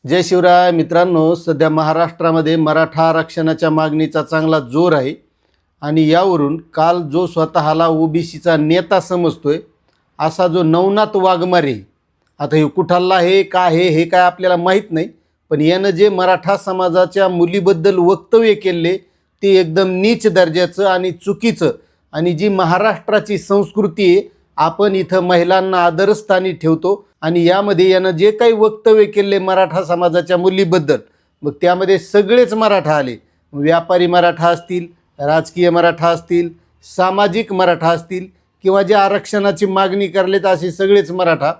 जय शिवराय मित्रांनो, सध्या महाराष्ट्रामध्ये मराठा आरक्षणाच्या मागणीचा चांगला जोर आहे आणि यावरून काल जो स्वतःला ओबीसीचा नेता समजतोय असा जो नवनाथ वाघमारे, आता हे कुठाला आहे का आहे हे काय आपल्याला माहीत नाही, पण यानं जे मराठा समाजाच्या मुलीबद्दल वक्तव्य केले ते एकदम नीच दर्जाचं आणि चुकीचं, आणि जी महाराष्ट्राची संस्कृती आहे आपण इथं महिलांना आदरस्थानी ठेवतो आणि यामध्ये यानं जे काही वक्तव्य केले मराठा समाजाच्या मुलीबद्दल, मग त्यामध्ये सगळेच मराठा आले. व्यापारी मराठा असतील, राजकीय मराठा असतील, सामाजिक मराठा असतील किंवा जे आरक्षणाची मागणी करलेत असे सगळेच मराठा.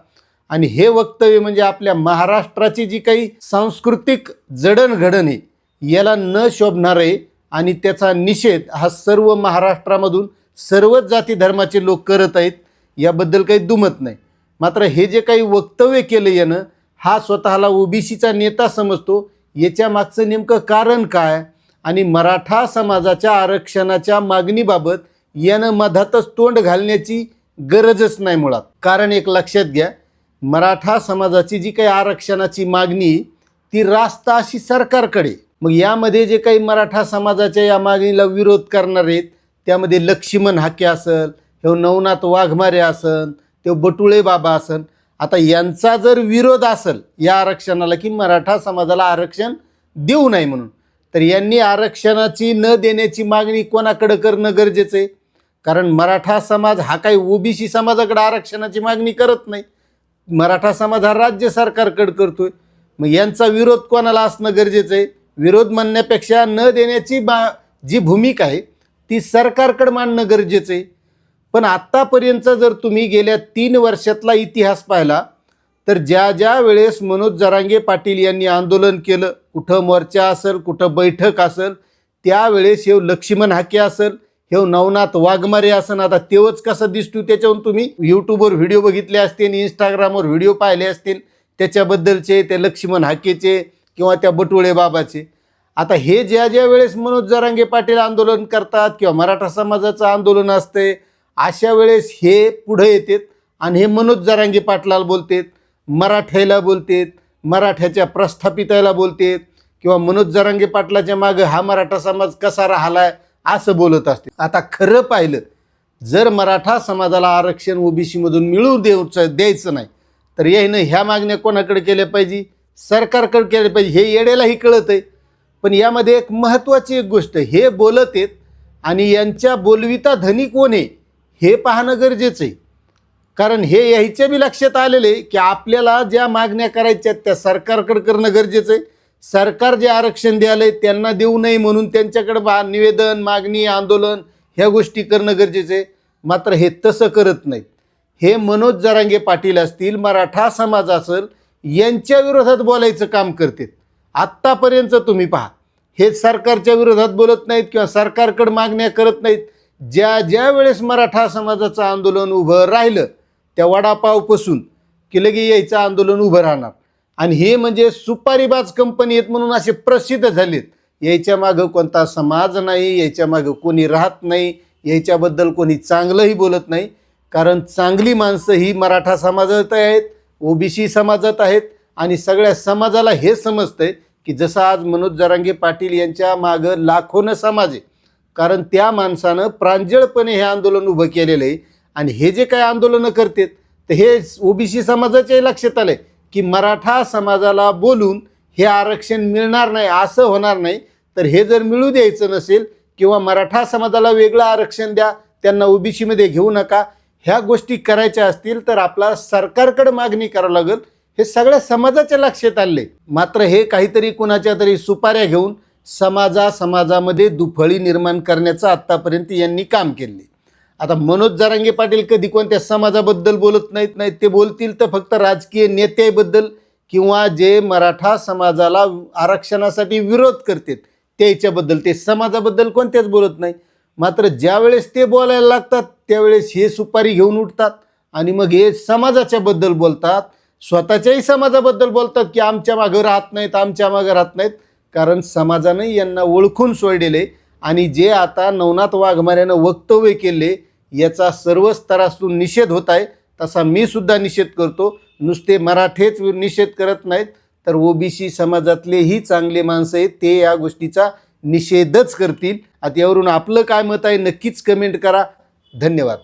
आणि हे वक्तव्य म्हणजे आपल्या महाराष्ट्राची जी काही सांस्कृतिक जडणघडण आहे याला न शोभणार आहे आणि त्याचा निषेध हा सर्व महाराष्ट्रामधून सर्वच जाती धर्माचे लोक करत आहेत, याबद्दल काही दुमत नाही. मात्र हे जे काही वक्तव्य केलं यानं, हा स्वतःला ओबीसीचा नेता समजतो, याच्या मागचं नेमकं कारण काय आणि मराठा समाजाच्या आरक्षणाच्या मागणीबाबत यानं मधातच तोंड घालण्याची गरजच नाही मुळात. कारण एक लक्षात घ्या, मराठा समाजाची जी काही आरक्षणाची मागणी ती रास्त अशी सरकारकडे. मग यामध्ये जे काही मराठा समाजाच्या या मागणीला विरोध करणार आहेत त्यामध्ये लक्ष्मण हाके असेल, हे नवनाथ वाघमारे असन, ते बटुळे बाबा असन. आता यांचा जर विरोध असेल या आरक्षणाला की मराठा समाजाला आरक्षण देऊ नये म्हणून, तर यांनी आरक्षणाची न देण्याची मागणी कोणाकडे करणं गरजेचं आहे. कारण मराठा समाज हा काही ओबीसी समाजाकडे आरक्षणाची मागणी करत नाही, मराठा समाज हा राज्य सरकारकडे करतोय. मग यांचा विरोध कोणाला असणं गरजेचं आहे? विरोध म्हणण्यापेक्षा न देण्याची जी भूमिका आहे ती सरकारकडे मांडणं गरजेचं आहे. पण आत्तापर्यंत जर तुम्ही गेल्या 3 वर्षातला इतिहास पाहिला तर ज्या ज्या वेळेस मनोज जरांगे पाटील यांनी आंदोलन केलं, कुठं मोर्चा असेल, कुठं बैठक असेल, त्यावेळेस हे लक्ष्मण हाके असेल, हे नवनाथ वाघमारे असेल. आता तेवच कसं दिसतो त्याच्यावरून तुम्ही यूट्यूबवर व्हिडिओ बघितले असतील, इंस्टाग्रामवर व्हिडिओ पाहिले असतील त्याच्याबद्दलचे, त्या लक्ष्मण हाकेचे किंवा त्या बटुळे बाबाचे. आता हे ज्या ज्या वेळेस मनोज जरांगे पाटील आंदोलन करतात किंवा मराठा समाजाचं आंदोलन असते, अशा वेळेस हे पुढे येतात आणि हे मनोज जरांगे पाटलाला बोलतात, मराठ्याला बोलतात, मराठ्याच्या प्रस्थापिताला बोलतात किंवा मनोज जरांगे पाटलाच्या मागं हा मराठा समाज कसा राहिलाय असं बोलत असते. आता खरं पाहिलं, जर मराठा समाजाला आरक्षण ओबीसीमधून मिळू द्यायचं नाही तर यानं ह्या मागण्या कोणाकडे केल्या पाहिजे? सरकारकडे केल्या पाहिजे. हे येड्यालाही कळत आहे. पण यामध्ये एक महत्त्वाची एक गोष्ट, हे बोलत आहेत आणि यांच्या बोलविता धनी कोण आहे हे पाहणं गरजेचं आहे. कारण हे यायच्या बी लक्षात आलेले की आपल्याला ज्या मागण्या करायच्या त्या सरकारकडे करणं गरजेचं आहे. सरकार जे आरक्षण द्यायलंय त्यांना देऊ नये म्हणून त्यांच्याकडे निवेदन, मागणी, आंदोलन ह्या गोष्टी करणं गरजेचं आहे. मात्र हे तसं करत नाहीत. हे मनोज जरांगे पाटील असतील, मराठा समाज असेल, यांच्या विरोधात बोलायचं काम करतात. आत्तापर्यंत तुम्ही पहा, हे सरकारच्या विरोधात बोलत नाहीत किंवा सरकारकडे मागण्या करत नाहीत. ज्या ज्या वेळेस मराठा समाजाचं आंदोलन उभं राहिलं त्या वडापावपासून की लगे यायचं आंदोलन उभं राहणार. आणि हे म्हणजे सुपारीबाज कंपनी आहेत म्हणून असे प्रसिद्ध झालेत. यायच्या मागं कोणता समाज नाही, यायच्या मागं कोणी राहत नाही, याच्याबद्दल कोणी चांगलंही बोलत नाही. कारण चांगली माणसं ही मराठा समाजात आहेत, ओबीसी समाजात आहेत आणि सगळ्या समाजाला हे समजतंय की जसं आज मनोज जरांगे पाटील यांच्या मागं लाखोनं समाज आहे. कारण त्या माणसानं प्रांजळपणे हे आंदोलन उभं केलेलं आहे. आणि हे जे काही आंदोलनं करतात तर हे ओबीसी समाजाच्याही लक्षात आलं की मराठा समाजाला बोलून हे आरक्षण मिळणार नाही, असं होणार नाही. तर हे जर मिळू द्यायचं नसेल किंवा मराठा समाजाला वेगळं आरक्षण द्या, त्यांना ओबीसीमध्ये घेऊ नका, ह्या गोष्टी करायच्या असतील तर आपला सरकारकडे मागणी करावं लागेल. हे सगळ्या समाजाच्या लक्षात आले. मात्र हे काहीतरी कुणाच्या तरी सुपाऱ्या घेऊन समाजामध्ये दुफळी निर्माण करण्याचं आत्तापर्यंत यांनी काम केले. आता मनोज जरांगे पाटील कधी कोणत्या समाजाबद्दल बोलत नाहीत, ते बोलतील तर फक्त राजकीय नेत्याबद्दल किंवा जे मराठा समाजाला आरक्षणासाठी विरोध करतात त्याच्याबद्दल, ते समाजाबद्दल कोणत्याच बोलत नाही. मात्र ज्यावेळेस ते बोलायला लागतात त्यावेळेस हे सुपारी घेऊन उठतात आणि मग हे समाजाच्याबद्दल बोलतात, स्वतःच्याही समाजाबद्दल बोलतात की आमच्या मागं राहत नाहीत, आमच्या मागं राहत नाहीत. कारण समाजानं यांना ओळखून सोडलेले. आणि जे आता नवनाथ वाघमाऱ्यानं वक्तव्य केले याचा सर्व स्तरातून निषेध होत आहे. तसा मी सुद्धा निषेध करतो. नुसते मराठेच निषेध करत नाहीत तर ओबीसी समाजातलेही चांगले माणसं आहेत, ते या गोष्टीचा निषेधच करतील. आता यावरून आपलं काय मत आहे नक्कीच कमेंट करा. धन्यवाद.